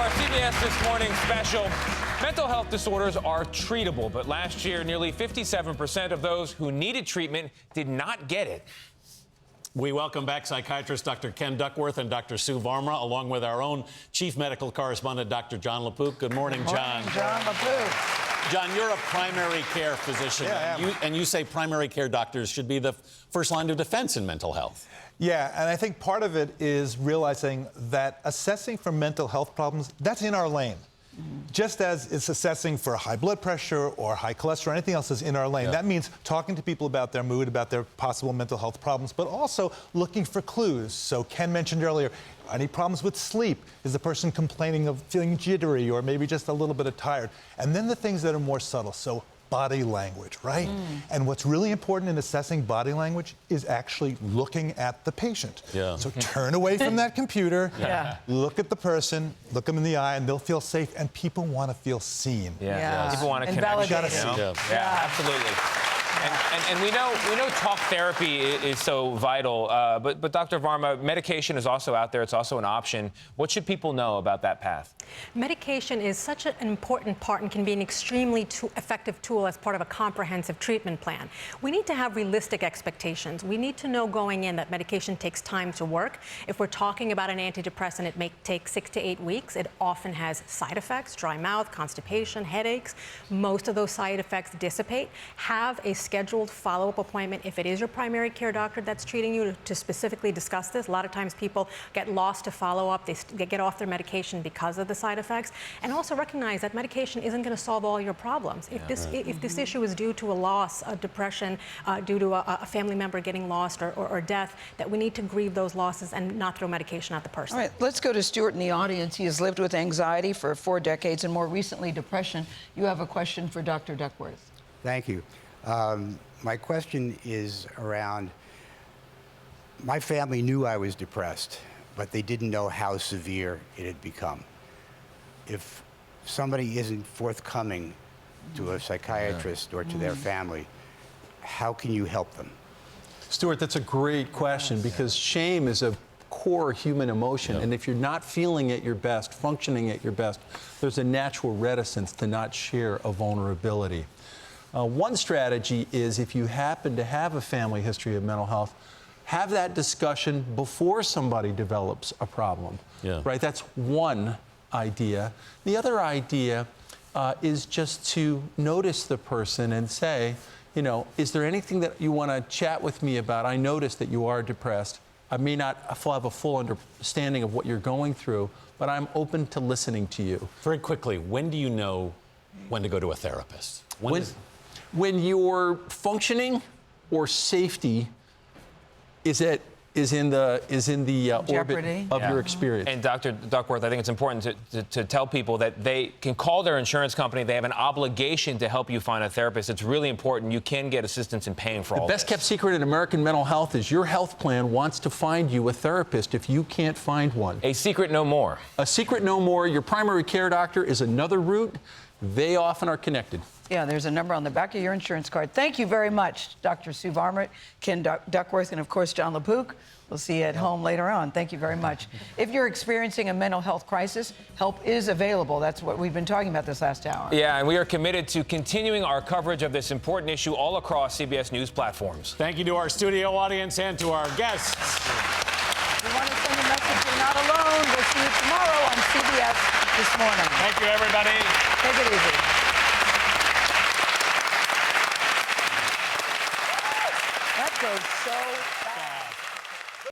our CBS This Morning special. Mental health disorders are treatable, but last year, nearly 57% of those who needed treatment did not get it. We welcome back psychiatrist Dr. Ken Duckworth and Dr. Sue Varma, along with our own chief medical correspondent, Dr. Jon LaPook. Good morning, Jon. Jon LaPook. Jon, you're a primary care physician, and you say primary care doctors should be the first line of defense in mental health. Yeah, and I think part of it is realizing that assessing for mental health problems, that's in our lane. Just as it's assessing for high blood pressure or high cholesterol, anything else is in our lane. That means talking to people about their mood, about their possible mental health problems, but also looking for clues. So Ken mentioned earlier, any problems with sleep? Is the person complaining of feeling jittery or maybe just a little bit tired? And then the things that are more subtle. So body language, right? And what's really important in assessing body language is actually looking at the patient. So turn away from that computer, look at the person, look them in the eye, and they'll feel safe. And people want to feel seen. People want to connect. Absolutely. And we know talk therapy is so vital, but Dr. Varma, medication is also out there. It's also an option. What should people know about that path? Medication is such an important part and can be an extremely effective tool as part of a comprehensive treatment plan. We need to have realistic expectations. We need to know going in that medication takes time to work. If we're talking about an antidepressant, it may take 6 to 8 weeks. It often has side effects, dry mouth, constipation, headaches. Most of those side effects dissipate. Have a scheduled follow-up appointment if it is your primary care doctor that's treating you to specifically discuss this. A lot of times people get lost to follow up. They get off their medication because of the side effects. And also recognize that medication isn't going to solve all your problems. If this issue is due to a loss, a depression, due to a family member getting lost or death, that we need to grieve those losses and not throw medication at the person. All right, let's go to Stuart in the audience. He has lived with anxiety for 4 decades and more recently depression. You have a question for Dr. Duckworth. Thank you. My question is around, my family knew I was depressed, but they didn't know how severe it had become. If somebody isn't forthcoming to a psychiatrist or to their family, how can you help them? Stuart, that's a great question because shame is a core human emotion. And if you're not feeling at your best, functioning at your best, there's a natural reticence to not share a vulnerability. One strategy is if you happen to have a family history of mental health, have that discussion before somebody develops a problem. Right? That's one idea. The other idea is just to notice the person and say, you know, is there anything that you want to chat with me about? I notice that you are depressed. I may not have a full understanding of what you're going through, but I'm open to listening to you. Very quickly, when do you know when to go to a therapist? When your functioning or safety is in the orbit of your experience. And Dr. Duckworth, I think it's important to tell people that they can call their insurance company. They have an obligation to help you find a therapist. It's really important. You can get assistance in paying for all this. The best kept secret in American mental health is your health plan wants to find you a therapist if you can't find one. A secret no more. A secret no more. Your primary care doctor is another route. They often are connected. Yeah, there's a number on the back of your insurance card. Thank you very much, Dr. Sue Varma, Ken Duckworth, and of course, Jon LaPook. We'll see you at home later on. Thank you very much. If you're experiencing a mental health crisis, help is available. That's what we've been talking about this last hour. Yeah, and we are committed to continuing our coverage of this important issue all across CBS News platforms. Thank you to our studio audience and to our guests. If you want to send a message, you're not alone. We'll see you tomorrow on CBS This Morning. Thank you, everybody. Take it easy. That goes so fast.